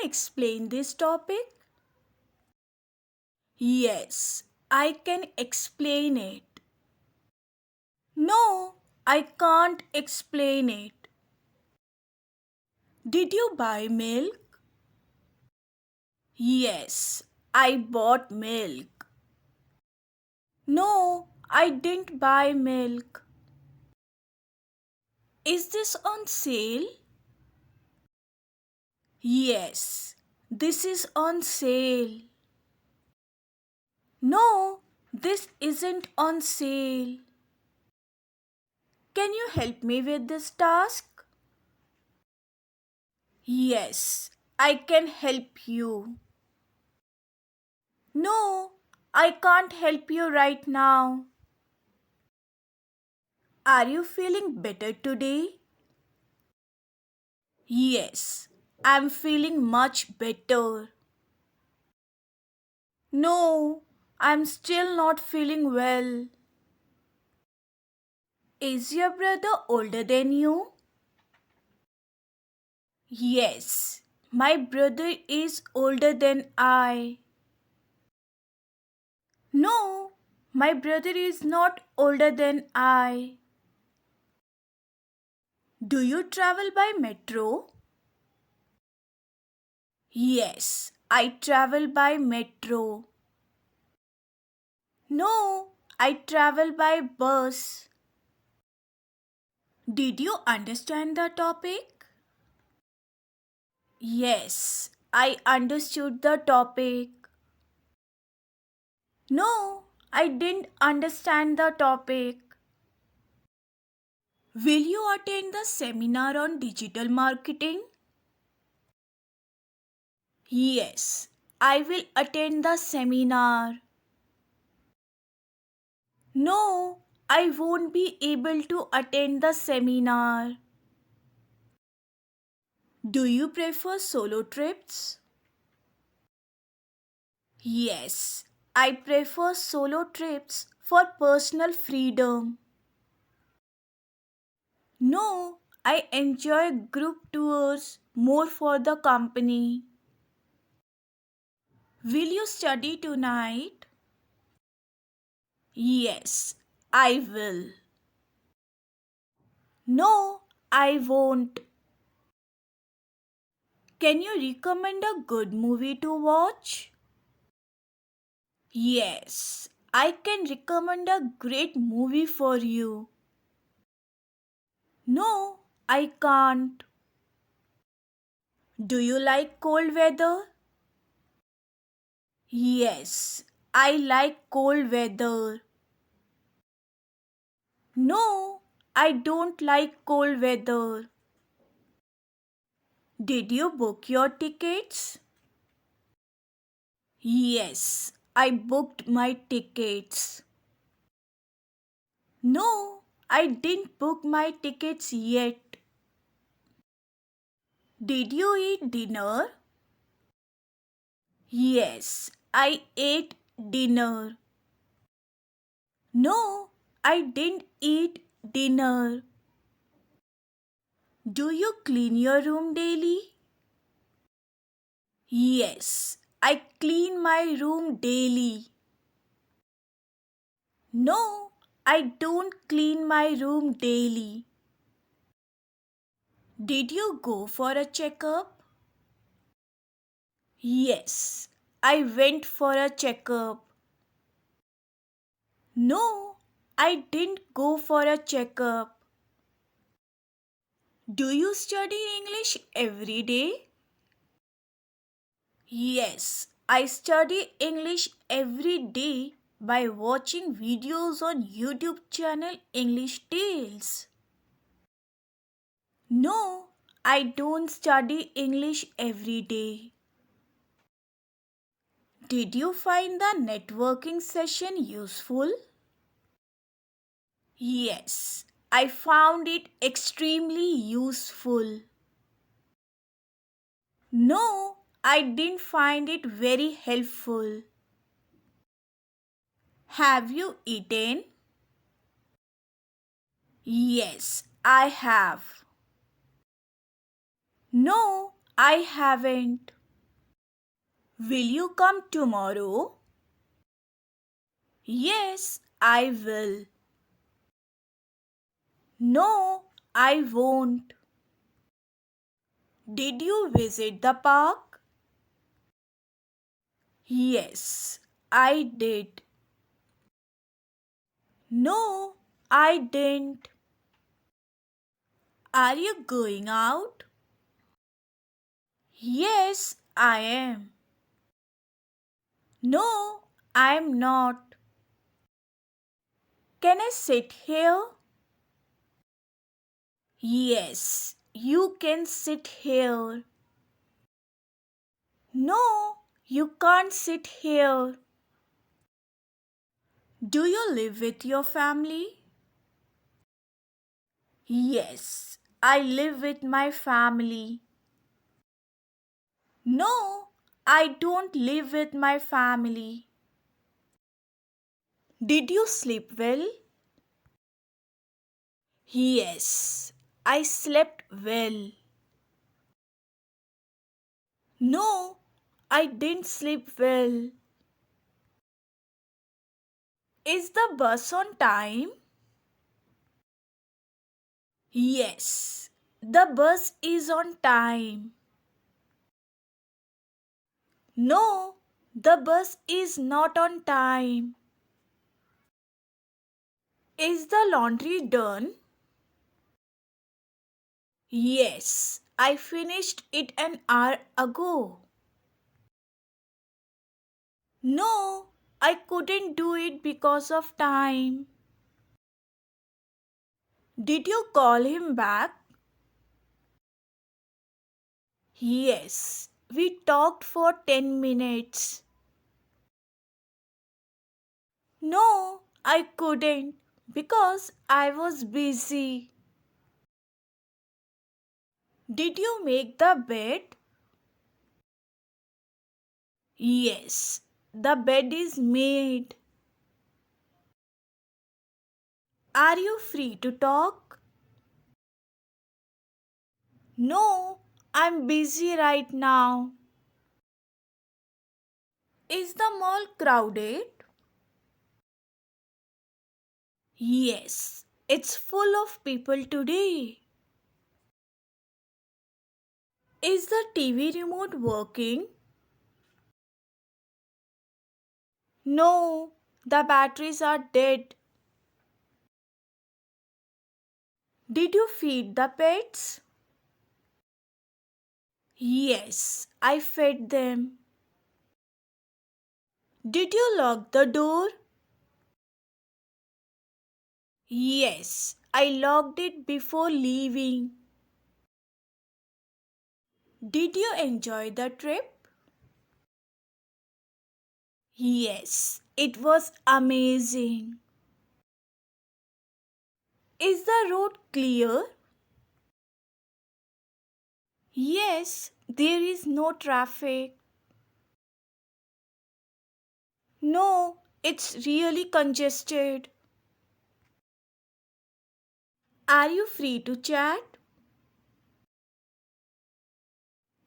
explain this topic? Yes, I can explain it. No, I can't explain it. Did you buy milk? Yes, I bought milk. No, I didn't buy milk. Is this on sale? Yes, this is on sale. No, this isn't on sale. Can you help me with this task? Yes, I can help you. No, I can't help you right now. Are you feeling better today? Yes, I'm feeling much better. No, I'm still not feeling well. Is your brother older than you? Yes, my brother is older than I. No, my brother is not older than I. Do you travel by metro? Yes, I travel by metro. No, I travel by bus. Did you understand the topic? Yes, I understood the topic. No, I didn't understand the topic. Will you attend the seminar on digital marketing? Yes, I will attend the seminar. No, I won't be able to attend the seminar. Do you prefer solo trips? Yes, I prefer solo trips for personal freedom. No, I enjoy group tours more for the company. Will you study tonight? Yes, I will. No, I won't. Can you recommend a good movie to watch? Yes, I can recommend a great movie for you. No, I can't. Do you like cold weather? Yes, I like cold weather. No, I don't like cold weather. Did you book your tickets? Yes, I booked my tickets. No, I didn't book my tickets yet. Did you eat dinner? Yes, I ate dinner. No, I didn't eat dinner. Do you clean your room daily? Yes, I clean my room daily. No, I don't clean my room daily. Did you go for a checkup? Yes, I went for a checkup. No, I didn't go for a checkup. Do you study English every day? Yes, I study English every day by watching videos on YouTube channel English Tales. No, I don't study English every day. Did you find the networking session useful? Yes, I found it extremely useful. No, I didn't find it very helpful. Have you eaten? Yes, I have. No, I haven't. Will you come tomorrow? Yes, I will. No, I won't. Did you visit the park? Yes, I did. No, I didn't. Are you going out? Yes, I am. No, I'm not. Can I sit here? Yes, you can sit here. No, you can't sit here. Do you live with your family? Yes, I live with my family. No, I don't live with my family. Did you sleep well? Yes, I slept well. No, I didn't sleep well. Is the bus on time? Yes, the bus is on time. No, the bus is not on time. Is the laundry done? Yes, I finished it an hour ago. No, I couldn't do it because of time. Did you call him back? Yes, we talked for 10 minutes. No, I couldn't because I was busy. Did you make the bed? Yes, the bed is made. Are you free to talk? No, I'm busy right now. Is the mall crowded? Yes, it's full of people today. Is the TV remote working? No, the batteries are dead. Did you feed the pets? Yes, I fed them. Did you lock the door? Yes, I locked it before leaving. Did you enjoy the trip? Yes, it was amazing. Is the road clear? Yes, there is no traffic. No, it's really congested. Are you free to chat?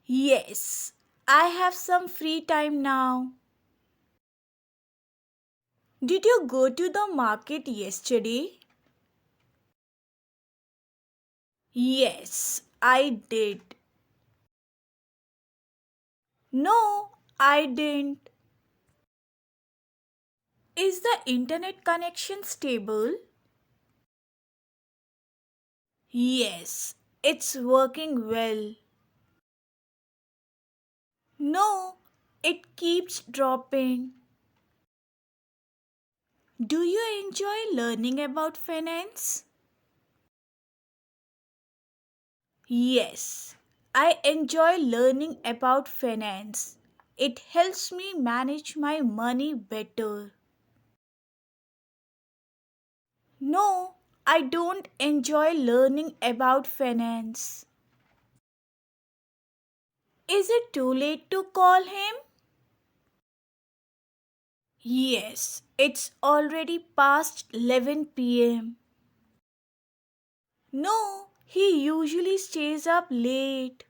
Yes, I have some free time now. Did you go to the market yesterday? Yes, I did. No, I didn't. Is the internet connection stable? Yes, it's working well. No, it keeps dropping. Do you enjoy learning about finance? Yes, I enjoy learning about finance. It helps me manage my money better. No, I don't enjoy learning about finance. Is it too late to call him? Yes, it's already past 11 p.m. No, he usually stays up late.